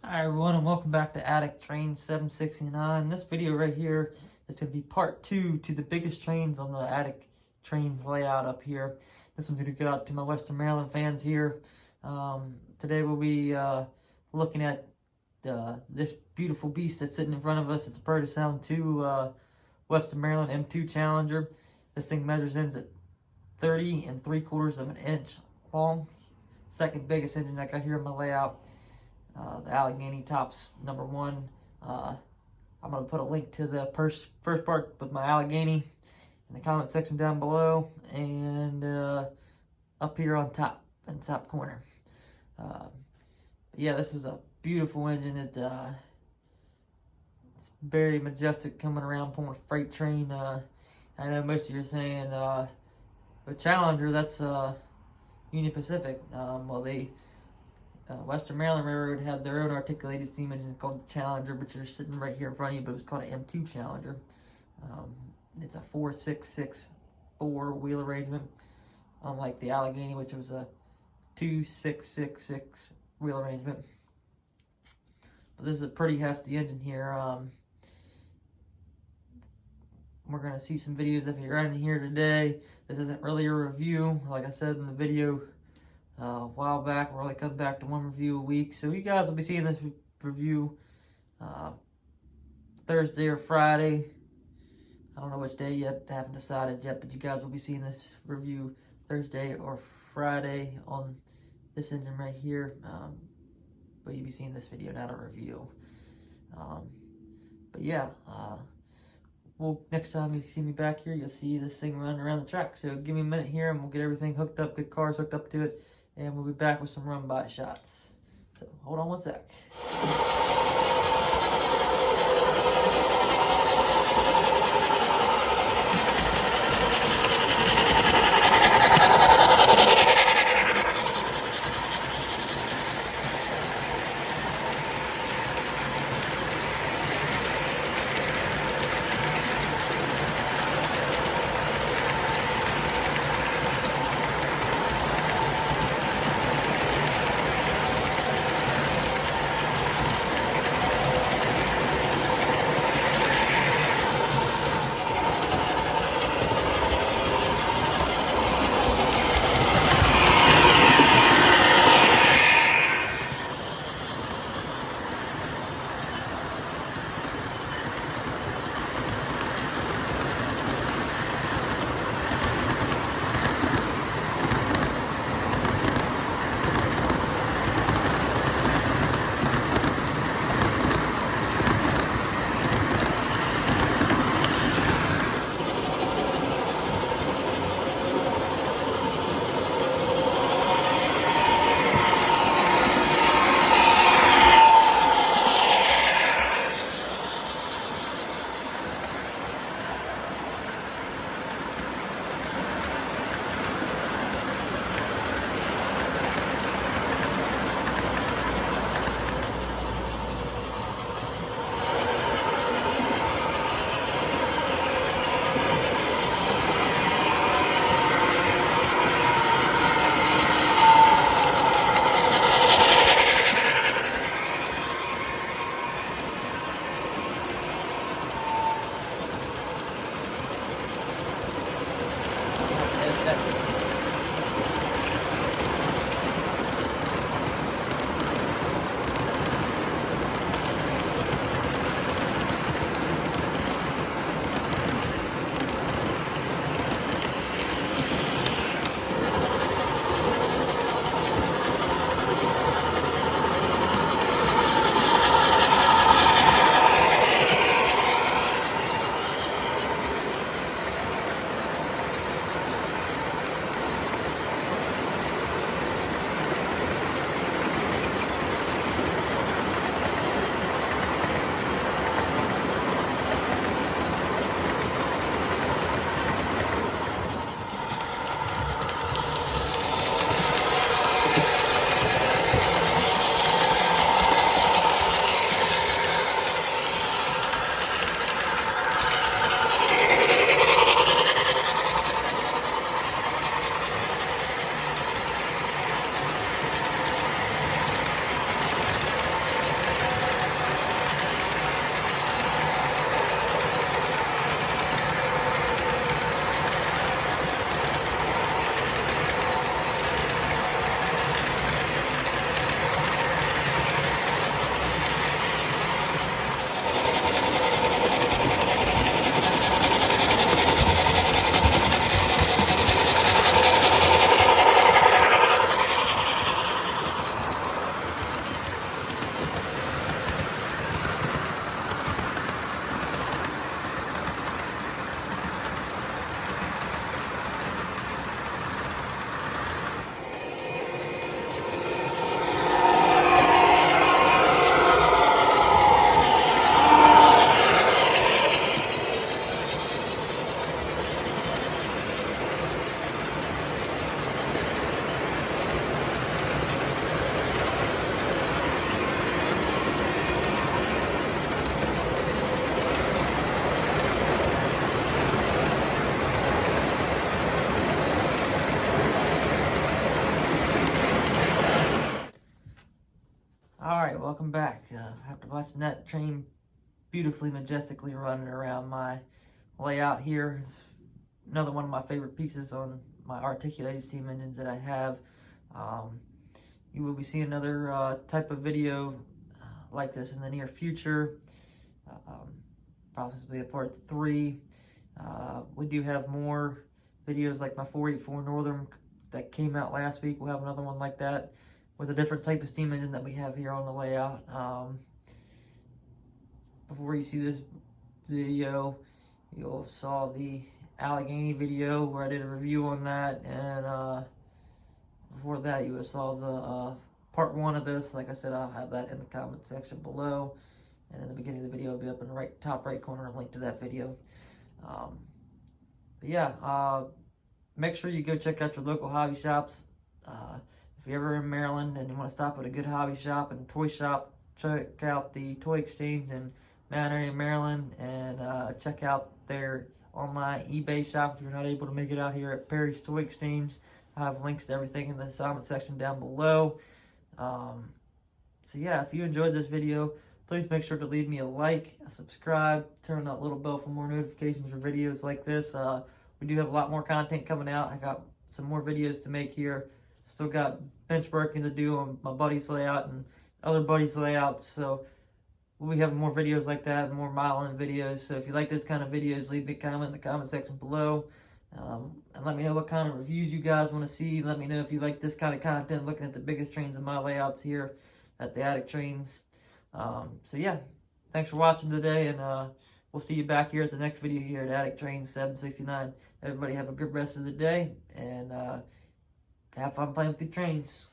Hi everyone, and welcome back to Attic Train 769. This video right here is going to be part 2 to the biggest trains on the Attic Trains layout up here. This one's going to go out to my Western Maryland fans here. Today we'll be looking at this beautiful beast that's sitting in front of us. It's a Puget Sound 2 Western Maryland M2 Challenger. This thing measures in at 30 3/4 of an inch long. Second biggest engine I got here in my layout. The Allegheny Tops #1. I'm going to put a link to the first part with my Allegheny in the comment section down below, and up here on top, in the top corner. Yeah, this is a beautiful engine. It's very majestic coming around, pulling a freight train. I know most of you are saying, the Challenger, that's Union Pacific. Well, they Western Maryland Railroad had their own articulated steam engine called the Challenger, which is sitting right here in front of you, but it was called an M2 Challenger. It's a 4-6-6-4 wheel arrangement, unlike the Allegheny, which was a 2-6-6-6 wheel arrangement. But this is a pretty hefty engine here. We're going to see some videos of it running here today. This isn't really a review. Like I said in the video a while back, we're only coming back to one review a week. So you guys will be seeing this review Thursday or Friday. I don't know which day yet, I haven't decided yet, but you guys will be seeing this review Thursday or Friday on this engine right here. But you'll be seeing this video, not a review. But yeah, well, next time you see me back here, you'll see this thing running around the track. So give me a minute here and we'll get everything hooked up, get cars hooked up to it, and we'll be back with some run-by shots. So hold on one sec. Alright, welcome back. After watching that train beautifully, majestically running around my layout here, it's another one of my favorite pieces on my articulated steam engines that I have. You will be seeing another type of video like this in the near future, possibly a part 3. We do have more videos like my 484 Northern that came out last week. We'll have another one like that with a different type of steam engine that we have here on the layout. Before you see this video, you'll saw the Allegheny video where I did a review on that, and before that you saw the part 1 of this. Like I said, I'll have that in the comment section below, and in the beginning of the video it'll be up in the top right corner, a link to that video. But yeah, make sure you go check out your local hobby shops. If you're ever in Maryland and you want to stop at a good hobby shop and toy shop, check out the Toy Exchange in Mount Airy, Maryland, and check out their online eBay shop if you're not able to make it out here at Perry's Toy Exchange. I have links to everything in the comment section down below. So yeah, if you enjoyed this video, please make sure to leave me a like, a subscribe, turn that little bell for more notifications for videos like this. We do have a lot more content coming out. I got some more videos to make here. Still got benchmarking to do on my buddy's layout and other buddies' layouts. So we'll be having more videos like that, more modeling videos. So if you like this kind of videos, leave me a comment in the comment section below. And let me know what kind of reviews you guys want to see. Let me know if you like this kind of content, looking at the biggest trains in my layouts here at the Attic Trains. So yeah, thanks for watching today, and we'll see you back here at the next video here at Attic Trains 769. Everybody have a good rest of the day, and have fun playing with the trains.